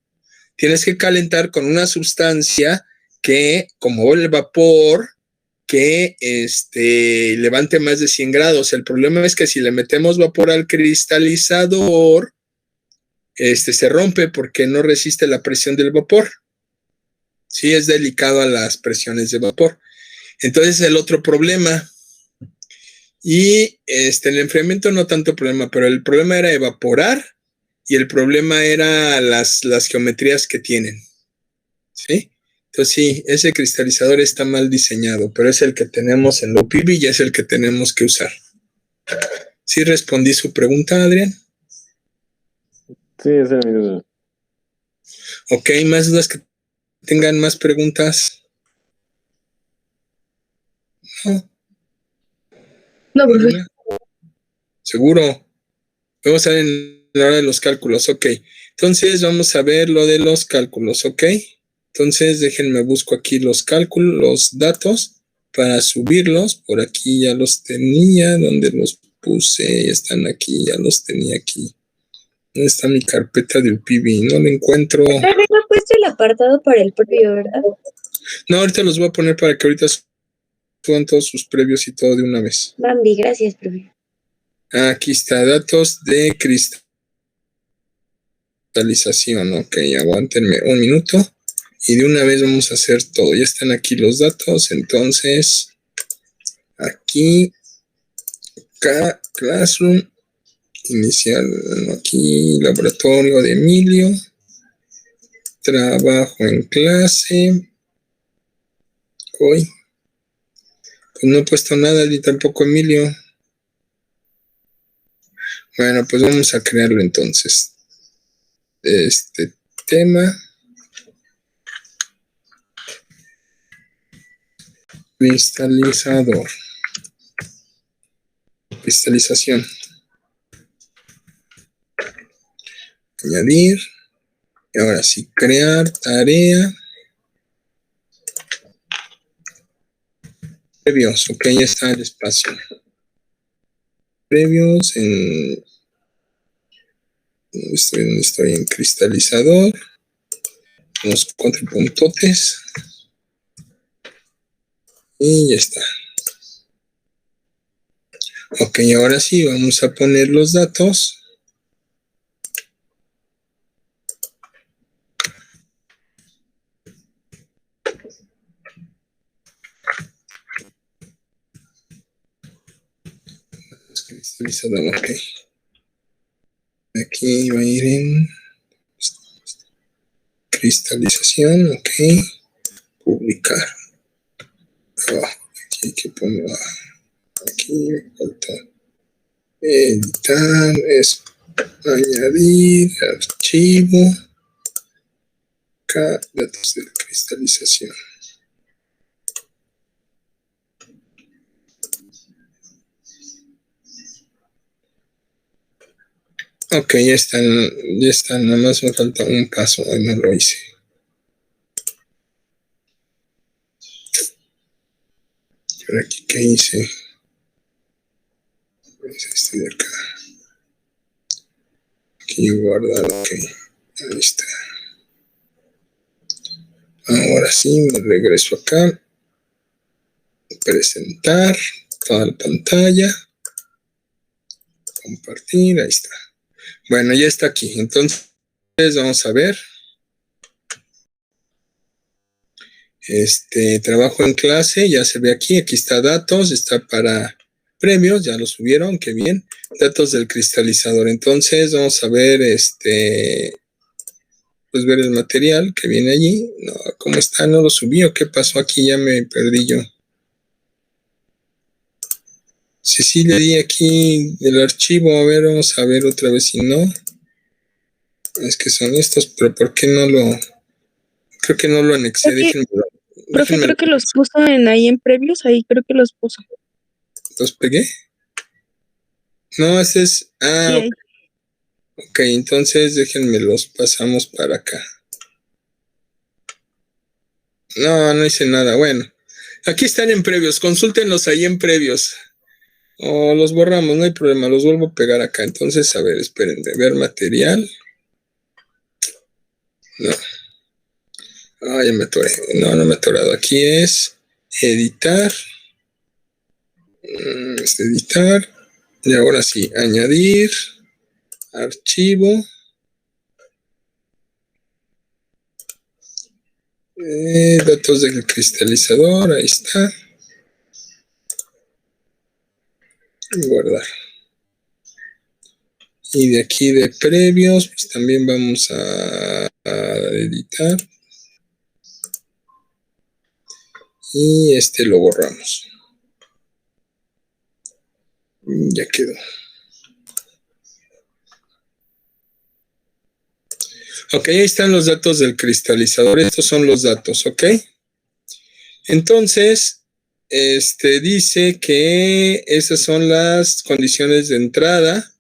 Tienes que calentar con una sustancia que, como el vapor, que levante más de 100 grados. El problema es que si le metemos vapor al cristalizador, se rompe porque no resiste la presión del vapor. Sí, es delicado a las presiones de vapor. Entonces, el otro problema. Y el enfriamiento no tanto problema, pero el problema era evaporar y el problema era las geometrías que tienen. ¿Sí? Entonces sí, ese cristalizador está mal diseñado, pero es el que tenemos en lo PIB y es el que tenemos que usar. ¿Sí respondí su pregunta, Adrián? Sí, esa es mi duda. Ok, ¿más dudas que tengan más preguntas? No, profe. ¿Seguro? Vamos a ver en la hora de los cálculos, ok. Entonces vamos a ver lo de los cálculos, ok. Entonces déjenme busco aquí los cálculos, los datos para subirlos. Por aquí ya los tenía, donde los puse, ya están aquí, ya los tenía aquí. ¿Dónde está mi carpeta del PIB? No lo encuentro. Pero no he puesto el apartado para el previo, ¿verdad? No, ahorita los voy a poner para que ahorita suban todos sus previos y todo de una vez. Bambi, gracias, profe. Aquí está, datos de cristales Actualización, ok, aguántenme un minuto. Y de una vez vamos a hacer todo. Ya están aquí los datos, entonces, aquí, acá, Classroom, inicial, aquí, laboratorio de Emilio, trabajo en clase, hoy, pues no he puesto nada, ni tampoco Emilio. Bueno, pues vamos a crearlo entonces. Este tema. Cristalizador. Cristalización. Añadir. Y ahora sí, crear tarea. Previos. Ok, ya está el espacio. Previos en... Estoy en cristalizador. Unos 4 puntotes. Y ya está. Ok, ahora sí, vamos a poner los datos. Cristalizador, ok. Aquí va a ir en cristalización, ok. Publicar. Abajo, aquí hay que poner aquí, falta editar, es añadir, archivo, acá, datos de cristalización. Ok, ya están, nada más me falta un paso, ahí no lo hice. Pero aquí, ¿qué hice? Es este de acá. Aquí guardar, ok, ahí está. Ahora sí, me regreso acá. Presentar, toda la pantalla. Compartir, ahí está. Bueno, ya está aquí. Entonces, vamos a ver. Trabajo en clase, ya se ve aquí. Aquí está datos, está para premios, ya lo subieron, qué bien. Datos del cristalizador. Entonces, vamos a ver, pues ver el material que viene allí. No, ¿cómo está? ¿No lo subí o qué pasó aquí? Ya me perdí yo. Sí, le di aquí el archivo. A ver, vamos a ver otra vez si no. Es que son estos, pero ¿por qué no lo...? Creo que no lo anexé. Profe, creo que los puso ahí en previos, ahí creo que los puso. ¿Los pegué? No, ese es... Ah, Sí, ok, entonces déjenme los pasamos para acá. No hice nada. Bueno, aquí están en previos. Consúltenlos ahí en previos. O los borramos, no hay problema. Los vuelvo a pegar acá. Entonces, a ver, esperen. De ver material. No. Ya me atoré. No me he atorado. Aquí es editar. Editar. Y ahora sí, añadir. Archivo. Datos del cristalizador. Ahí está. Guardar. Y de aquí de previos, pues también vamos a editar. Y lo borramos. Ya quedó. Ok, ahí están los datos del cristalizador. Estos son los datos, ¿ok? Entonces, dice que esas son las condiciones de entrada.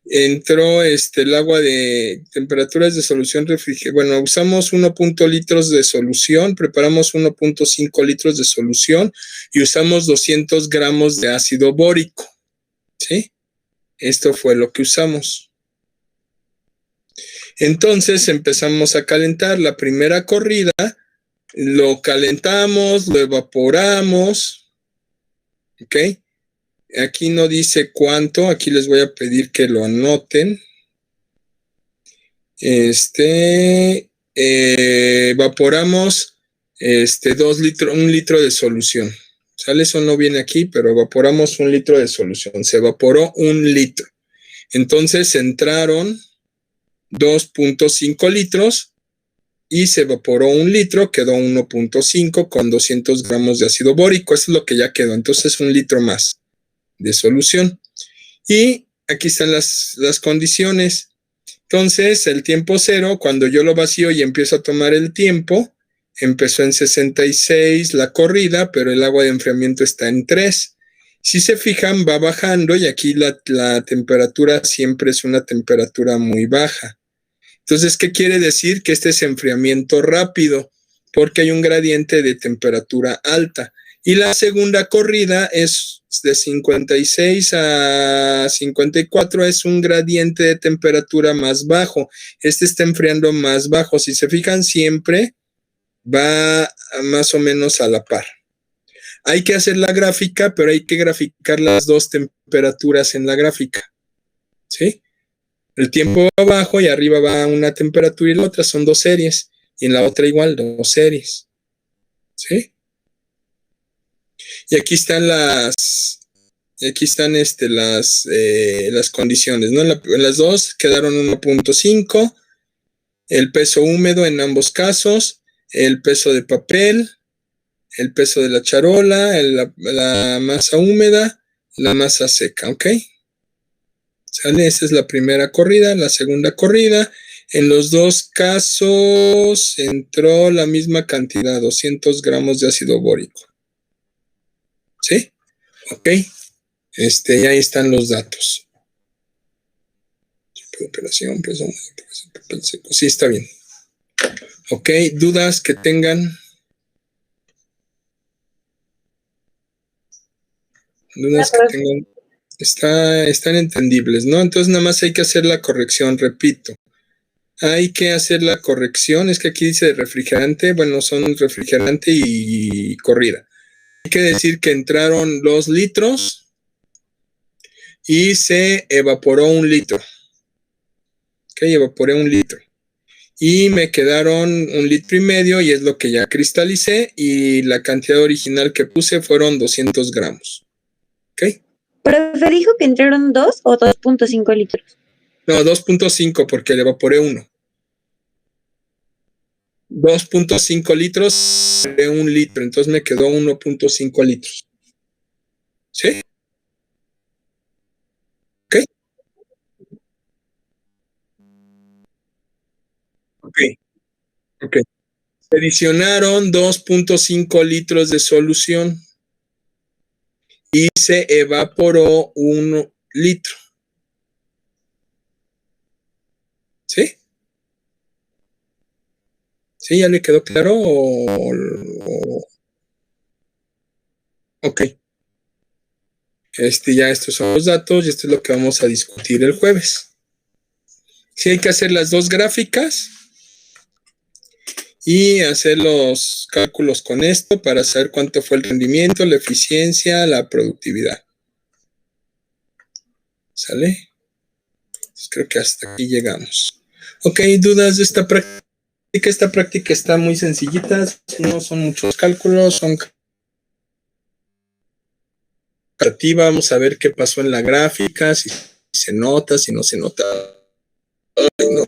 Entró el agua de temperaturas de solución refrigerada. Bueno, usamos 1.0 litros de solución, preparamos 1.5 litros de solución y usamos 200 gramos de ácido bórico. ¿Sí? Esto fue lo que usamos. Entonces empezamos a calentar. La primera corrida lo calentamos, lo evaporamos. ¿Ok? Aquí no dice cuánto, aquí les voy a pedir que lo anoten. Evaporamos 1 litro de solución. ¿Sale? Eso no viene aquí, pero evaporamos 1 litro de solución. Se evaporó 1 litro. Entonces entraron 2.5 litros y se evaporó 1 litro, quedó 1.5 con 200 gramos de ácido bórico. Eso es lo que ya quedó. Entonces 1 litro más de solución. Y aquí están las condiciones. Entonces, el tiempo cero, cuando yo lo vacío y empiezo a tomar el tiempo, empezó en 66 la corrida, pero el agua de enfriamiento está en 3. Si se fijan, va bajando y aquí la temperatura siempre es una temperatura muy baja. Entonces, ¿qué quiere decir? Que este es enfriamiento rápido, porque hay un gradiente de temperatura alta. Y la segunda corrida es de 56 a 54, es un gradiente de temperatura más bajo. Este está enfriando más bajo. Si se fijan, siempre va más o menos a la par. Hay que hacer la gráfica, pero hay que graficar las dos temperaturas en la gráfica. ¿Sí? El tiempo va abajo y arriba va una temperatura y la otra son 2 series. Y en la otra igual, 2 series. ¿Sí? Y aquí están las condiciones, ¿no? En las dos quedaron 1.5, el peso húmedo en ambos casos, el peso de papel, el peso de la charola, la masa húmeda, la masa seca, ¿ok? ¿Sale? Esa es la primera corrida. La segunda corrida, en los dos casos entró la misma cantidad, 200 gramos de ácido bórico. ¿Sí? Ok. Y ahí están los datos. Tipo de operación, peso, papel seco. Sí, está bien. Ok, dudas que tengan. Dudas que tengan. Están entendibles, ¿no? Entonces nada más hay que hacer la corrección, repito. Hay que hacer la corrección, es que aquí dice refrigerante, bueno, son refrigerante y corrida. Hay que decir que entraron 2 litros y se evaporó 1 litro. Ok, evaporé 1 litro. Y me quedaron 1,5 litros y es lo que ya cristalicé y la cantidad original que puse fueron 200 gramos. ¿Ok? ¿Profe dijo que entraron 2 o 2.5 litros? No, 2.5 porque le evaporé 1. 2.5 litros de 1 litro, entonces me quedó 1.5 litros. ¿Sí? ¿Ok? Ok. Ok. Se adicionaron 2.5 litros de solución y se evaporó 1 litro. ¿Sí? ¿Sí? ¿Ya le quedó claro? Ok. Ya estos son los datos y esto es lo que vamos a discutir el jueves. Sí, hay que hacer las dos gráficas y hacer los cálculos con esto para saber cuánto fue el rendimiento, la eficiencia, la productividad. ¿Sale? Pues creo que hasta aquí llegamos. Ok, ¿dudas de esta práctica? Esta práctica está muy sencillita, no son muchos cálculos, son vamos a ver qué pasó en la gráfica, si se nota, si no se nota. Ay, no.